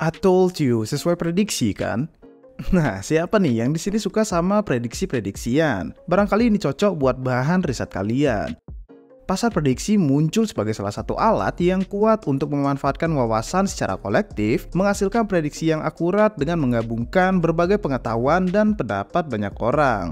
I told you, sesuai prediksi kan? Nah, siapa nih yang di sini suka sama prediksi-prediksian? Barangkali ini cocok buat bahan riset kalian. Pasar prediksi muncul sebagai salah satu alat yang kuat untuk memanfaatkan wawasan secara kolektif, menghasilkan prediksi yang akurat dengan menggabungkan berbagai pengetahuan dan pendapat banyak orang.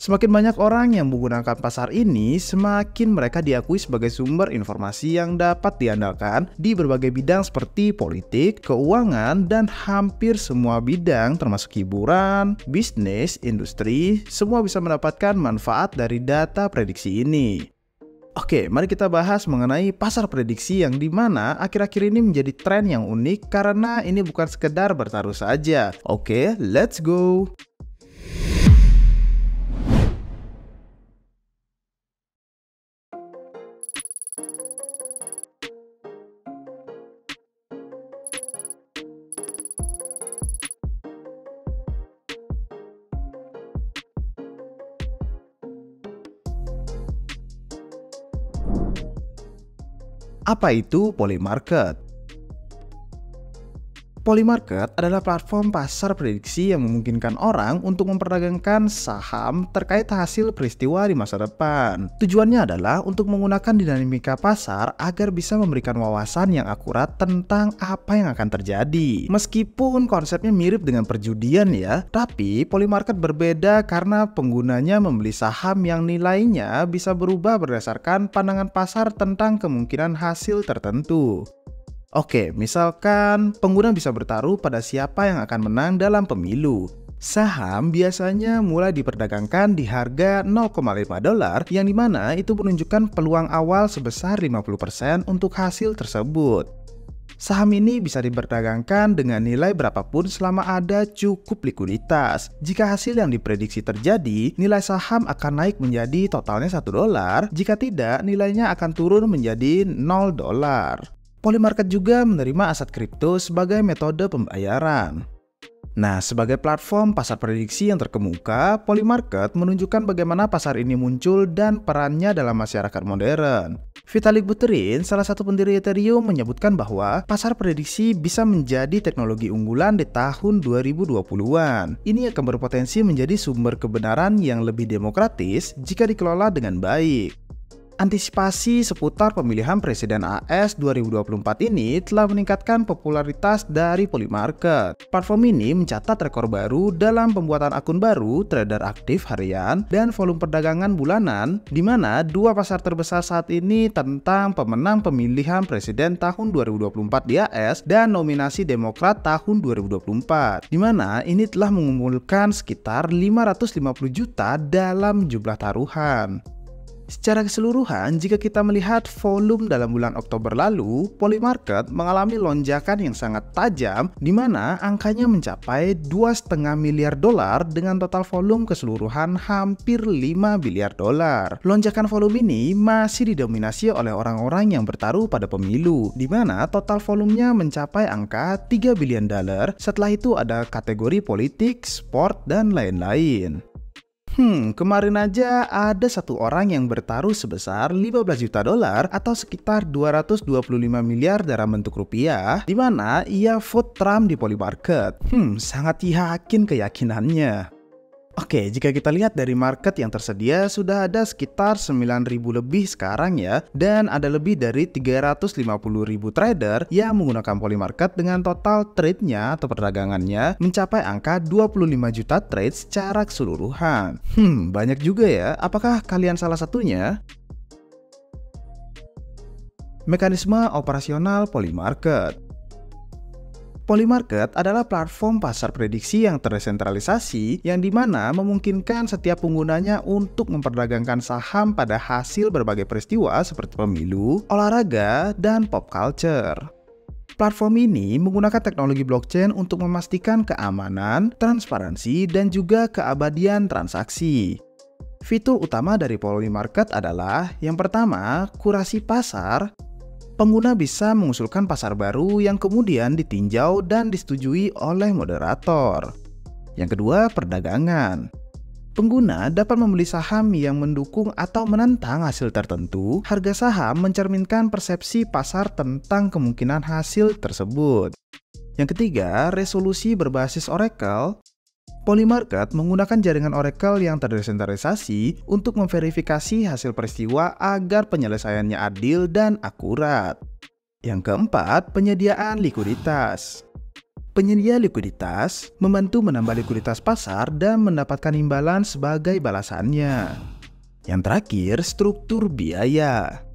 Semakin banyak orang yang menggunakan pasar ini, semakin mereka diakui sebagai sumber informasi yang dapat diandalkan di berbagai bidang seperti politik, keuangan, dan hampir semua bidang termasuk hiburan, bisnis, industri, semua bisa mendapatkan manfaat dari data prediksi ini. Oke, mari kita bahas mengenai pasar prediksi yang dimana akhir-akhir ini menjadi tren yang unik karena ini bukan sekedar bertaruh saja. Oke, let's go! Apa itu Polymarket? Polymarket adalah platform pasar prediksi yang memungkinkan orang untuk memperdagangkan saham terkait hasil peristiwa di masa depan. Tujuannya adalah untuk menggunakan dinamika pasar agar bisa memberikan wawasan yang akurat tentang apa yang akan terjadi. Meskipun konsepnya mirip dengan perjudian ya, tapi Polymarket berbeda karena penggunanya membeli saham yang nilainya bisa berubah berdasarkan pandangan pasar tentang kemungkinan hasil tertentu. Oke, misalkan pengguna bisa bertaruh pada siapa yang akan menang dalam pemilu. Saham biasanya mulai diperdagangkan di harga $0,5 yang dimana itu menunjukkan peluang awal sebesar 50% untuk hasil tersebut. Saham ini bisa diperdagangkan dengan nilai berapapun selama ada cukup likuiditas. Jika hasil yang diprediksi terjadi, nilai saham akan naik menjadi totalnya $1. Jika tidak, nilainya akan turun menjadi $0. Polymarket juga menerima aset kripto sebagai metode pembayaran. Nah, sebagai platform pasar prediksi yang terkemuka, Polymarket menunjukkan bagaimana pasar ini muncul dan perannya dalam masyarakat modern. Vitalik Buterin, salah satu pendiri Ethereum, menyebutkan bahwa pasar prediksi bisa menjadi teknologi unggulan di tahun 2020-an. Ini akan berpotensi menjadi sumber kebenaran yang lebih demokratis jika dikelola dengan baik. Antisipasi seputar pemilihan Presiden AS 2024 ini telah meningkatkan popularitas dari Polymarket. Platform ini mencatat rekor baru dalam pembuatan akun baru, trader aktif harian, dan volume perdagangan bulanan, di mana dua pasar terbesar saat ini tentang pemenang pemilihan Presiden tahun 2024 di AS dan nominasi Demokrat tahun 2024, di mana ini telah mengumpulkan sekitar 550 juta dalam jumlah taruhan. Secara keseluruhan, jika kita melihat volume dalam bulan Oktober lalu, Polymarket mengalami lonjakan yang sangat tajam di mana angkanya mencapai $2,5 miliar dengan total volume keseluruhan hampir $5 biliar. Lonjakan volume ini masih didominasi oleh orang-orang yang bertaruh pada pemilu, di mana total volumenya mencapai angka $3 bilion. Setelah itu ada kategori politik, sport, dan lain-lain. Kemarin aja ada satu orang yang bertaruh sebesar $15 juta atau sekitar 225 miliar dalam bentuk rupiah, di mana ia vote Trump di Polymarket. Sangat yakin keyakinannya. Oke, jika kita lihat dari market yang tersedia sudah ada sekitar 9.000 lebih sekarang ya, dan ada lebih dari 350.000 trader yang menggunakan Polymarket dengan total trade-nya atau perdagangannya mencapai angka 25 juta trade secara keseluruhan. Banyak juga ya. Apakah kalian salah satunya? Mekanisme operasional Polymarket. Polymarket adalah platform pasar prediksi yang terdesentralisasi yang dimana memungkinkan setiap penggunanya untuk memperdagangkan saham pada hasil berbagai peristiwa seperti pemilu, olahraga, dan pop culture. Platform ini menggunakan teknologi blockchain untuk memastikan keamanan, transparansi, dan juga keabadian transaksi. Fitur utama dari Polymarket adalah yang pertama, kurasi pasar. Pengguna bisa mengusulkan pasar baru yang kemudian ditinjau dan disetujui oleh moderator. Yang kedua, perdagangan. Pengguna dapat membeli saham yang mendukung atau menentang hasil tertentu. Harga saham mencerminkan persepsi pasar tentang kemungkinan hasil tersebut. Yang ketiga, resolusi berbasis Oracle. Polymarket menggunakan jaringan Oracle yang terdesentralisasi untuk memverifikasi hasil peristiwa agar penyelesaiannya adil dan akurat. Yang keempat, penyediaan likuiditas. Penyedia likuiditas membantu menambah likuiditas pasar dan mendapatkan imbalan sebagai balasannya. Yang terakhir, struktur biaya.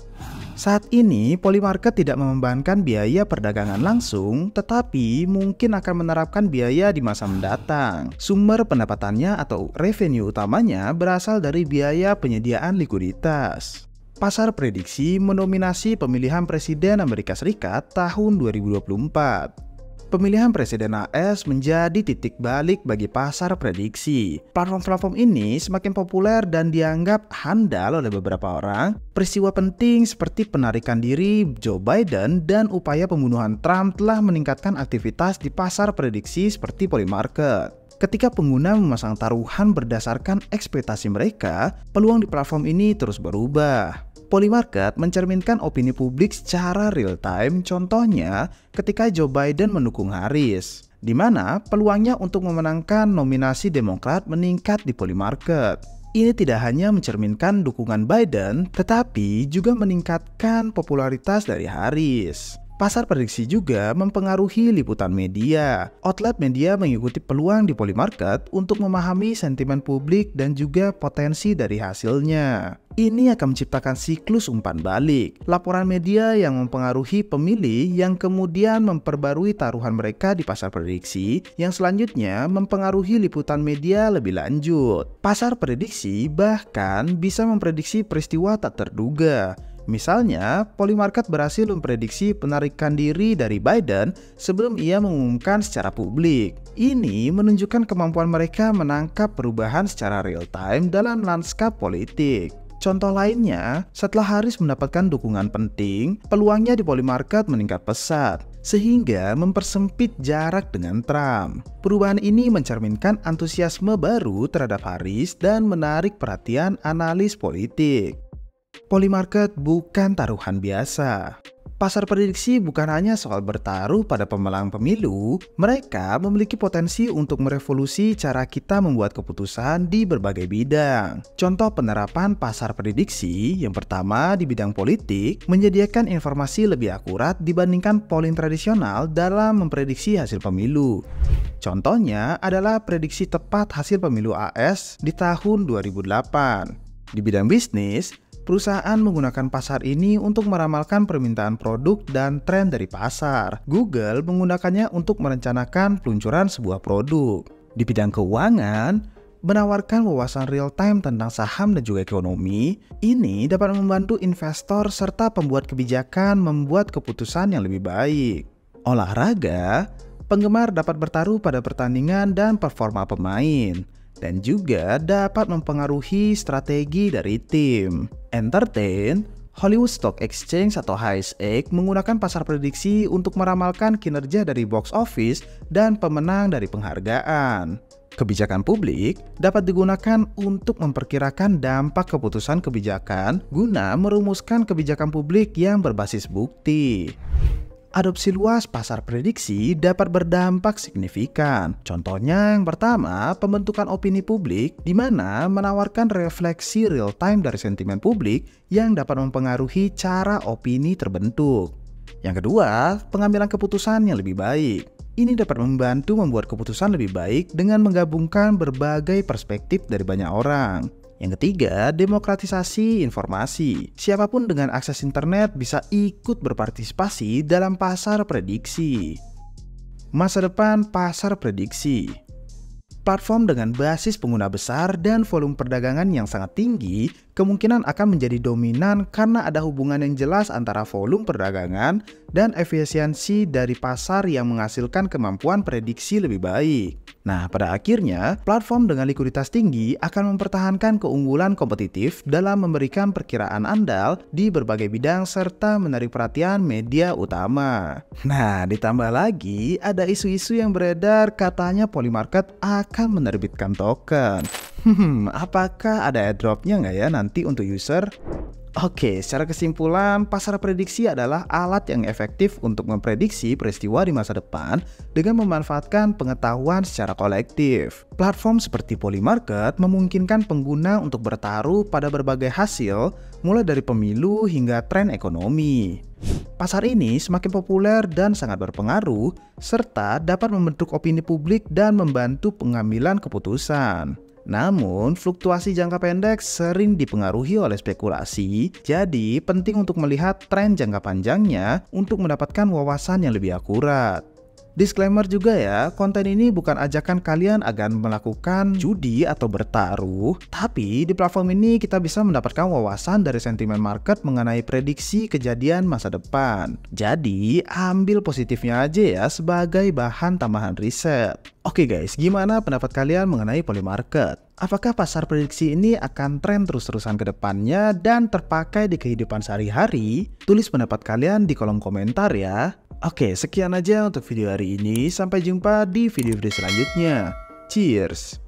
Saat ini, Polymarket tidak membebankan biaya perdagangan langsung, tetapi mungkin akan menerapkan biaya di masa mendatang. Sumber pendapatannya atau revenue utamanya berasal dari biaya penyediaan likuiditas. Pasar prediksi mendominasi pemilihan Presiden Amerika Serikat tahun 2024. Pemilihan Presiden AS menjadi titik balik bagi pasar prediksi. Platform-platform ini semakin populer dan dianggap handal oleh beberapa orang. Peristiwa penting seperti penarikan diri Joe Biden dan upaya pembunuhan Trump telah meningkatkan aktivitas di pasar prediksi seperti Polymarket. Ketika pengguna memasang taruhan berdasarkan ekspektasi mereka, peluang di platform ini terus berubah. Polymarket mencerminkan opini publik secara real-time, contohnya ketika Joe Biden mendukung Harris, di mana peluangnya untuk memenangkan nominasi Demokrat meningkat di Polymarket. Ini tidak hanya mencerminkan dukungan Biden, tetapi juga meningkatkan popularitas dari Harris. Pasar prediksi juga mempengaruhi liputan media. Outlet media mengikuti peluang di Polymarket untuk memahami sentimen publik dan juga potensi dari hasilnya. Ini akan menciptakan siklus umpan balik. Laporan media yang mempengaruhi pemilih yang kemudian memperbarui taruhan mereka di pasar prediksi yang selanjutnya mempengaruhi liputan media lebih lanjut. Pasar prediksi bahkan bisa memprediksi peristiwa tak terduga. Misalnya, Polymarket berhasil memprediksi penarikan diri dari Biden sebelum ia mengumumkan secara publik. Ini menunjukkan kemampuan mereka menangkap perubahan secara real-time dalam lanskap politik. Contoh lainnya, setelah Harris mendapatkan dukungan penting, peluangnya di Polymarket meningkat pesat, sehingga mempersempit jarak dengan Trump. Perubahan ini mencerminkan antusiasme baru terhadap Harris dan menarik perhatian analis politik. Polymarket bukan taruhan biasa. Pasar prediksi bukan hanya soal bertaruh pada pemenang pemilu, mereka memiliki potensi untuk merevolusi cara kita membuat keputusan di berbagai bidang. Contoh penerapan pasar prediksi yang pertama di bidang politik, menyediakan informasi lebih akurat dibandingkan polling tradisional dalam memprediksi hasil pemilu. Contohnya adalah prediksi tepat hasil pemilu AS di tahun 2008. Di bidang bisnis, perusahaan menggunakan pasar ini untuk meramalkan permintaan produk dan tren dari pasar. Google menggunakannya untuk merencanakan peluncuran sebuah produk. Di bidang keuangan, menawarkan wawasan real-time tentang saham dan juga ekonomi. Ini dapat membantu investor serta pembuat kebijakan membuat keputusan yang lebih baik. Olahraga, penggemar dapat bertaruh pada pertandingan dan performa pemain, dan juga dapat mempengaruhi strategi dari tim. Entertain, Hollywood Stock Exchange atau HSX menggunakan pasar prediksi untuk meramalkan kinerja dari box office dan pemenang dari penghargaan. Kebijakan publik dapat digunakan untuk memperkirakan dampak keputusan kebijakan guna merumuskan kebijakan publik yang berbasis bukti. Adopsi luas pasar prediksi dapat berdampak signifikan. Contohnya yang pertama, pembentukan opini publik di mana menawarkan refleksi real-time dari sentimen publik yang dapat mempengaruhi cara opini terbentuk. Yang kedua, pengambilan keputusan yang lebih baik. Ini dapat membantu membuat keputusan lebih baik dengan menggabungkan berbagai perspektif dari banyak orang. Yang ketiga, demokratisasi informasi. Siapapun dengan akses internet bisa ikut berpartisipasi dalam pasar prediksi. Masa depan pasar prediksi. Platform dengan basis pengguna besar dan volume perdagangan yang sangat tinggi kemungkinan akan menjadi dominan karena ada hubungan yang jelas antara volume perdagangan dan efisiensi dari pasar yang menghasilkan kemampuan prediksi lebih baik. Nah, pada akhirnya, platform dengan likuiditas tinggi akan mempertahankan keunggulan kompetitif dalam memberikan perkiraan andal di berbagai bidang serta menarik perhatian media utama. Nah, ditambah lagi ada isu-isu yang beredar katanya Polymarket akan menerbitkan token. Apakah ada airdropnya nggak ya nanti untuk user? Oke, secara kesimpulan, pasar prediksi adalah alat yang efektif untuk memprediksi peristiwa di masa depan dengan memanfaatkan pengetahuan secara kolektif. Platform seperti Polymarket memungkinkan pengguna untuk bertaruh pada berbagai hasil, mulai dari pemilu hingga tren ekonomi. Pasar ini semakin populer dan sangat berpengaruh, serta dapat membentuk opini publik dan membantu pengambilan keputusan. Namun, fluktuasi jangka pendek sering dipengaruhi oleh spekulasi, jadi penting untuk melihat tren jangka panjangnya untuk mendapatkan wawasan yang lebih akurat. Disclaimer juga ya, konten ini bukan ajakan kalian agar melakukan judi atau bertaruh, tapi di platform ini kita bisa mendapatkan wawasan dari sentimen market mengenai prediksi kejadian masa depan. Jadi, ambil positifnya aja ya sebagai bahan tambahan riset. Oke guys, gimana pendapat kalian mengenai Polymarket? Apakah pasar prediksi ini akan tren terus-terusan ke depannya dan terpakai di kehidupan sehari-hari? Tulis pendapat kalian di kolom komentar ya. Oke, sekian aja untuk video hari ini. Sampai jumpa di video-video selanjutnya. Cheers!